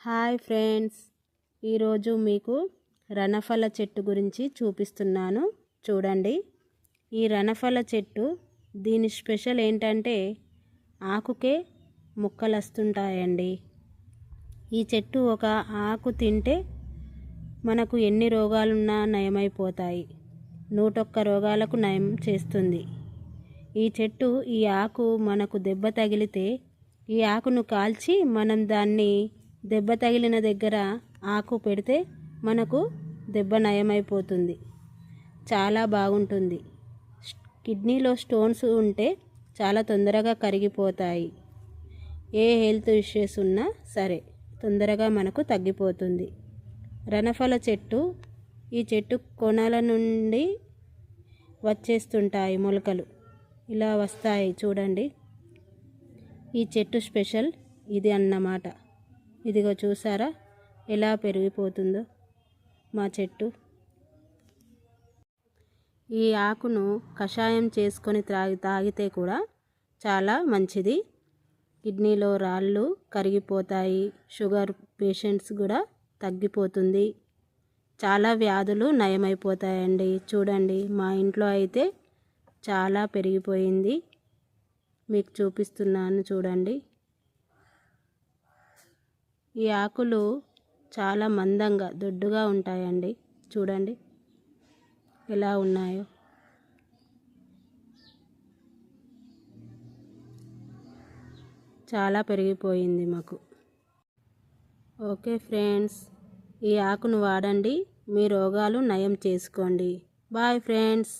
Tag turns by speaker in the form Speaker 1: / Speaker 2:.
Speaker 1: Hi friends, ఈరోజు మీకు రణఫల చెట్టు గురించి చూపిస్తున్నాను. చూడండి, ఈ రణఫల చెట్టు దీని స్పెషల్ ఏంటంటే ఆకుకే ముక్కలు వస్తుంటాయండి. ఈ చెట్టు ఒక ఆకు తింటే మనకు ఎన్ని రోగాలున్నా నయమైపోతాయి. 101 రోగాలకు నయం చేస్తుంది. ఈ చెట్టు ఈ ఆకు మనకు దెబ్బ తగిలితే ఈ ఆకును కాల్చి మనం దాన్ని దెబ్బ తగిలిన దగ్గర ఆకు పెడితే మనకు దెబ్బ నయమైపోతుంది. చాలా బాగుంటుంది. కిడ్నీలో స్టోన్స్ ఉంటే చాలా తొందరగా కరిగిపోతాయి. ఏ హెల్త్ ఇష్యూస్ ఉన్నా సరే తొందరగా మనకు తగ్గిపోతుంది. రణఫల చెట్టు, ఈ చెట్టు కొనల నుండి వచ్చేస్తుంటాయి మొలకలు, ఇలా వస్తాయి. చూడండి, ఈ చెట్టు స్పెషల్ ఇది అన్నమాట. ఇదిగో చూసారా ఎలా పెరిగిపోతుందో మా చెట్టు. ఈ ఆకును కషాయం చేసుకొని తాగితే కూడా చాలా మంచిది. కిడ్నీలో రాళ్ళు కరిగిపోతాయి. షుగర్ పేషెంట్స్ కూడా తగ్గిపోతుంది. చాలా వ్యాధులు నయమైపోతాయండి. చూడండి, మా ఇంట్లో అయితే చాలా పెరిగిపోయింది. మీకు చూపిస్తున్నాను చూడండి. ఈ ఆకులు చాలా మందంగా దొడ్డుగా ఉంటాయండి. చూడండి ఎలా ఉన్నాయో. చాలా పెరిగిపోయింది మాకు. ఓకే ఫ్రెండ్స్, ఈ ఆకును వాడండి, మీ రోగాలు నయం చేసుకోండి. Bye friends.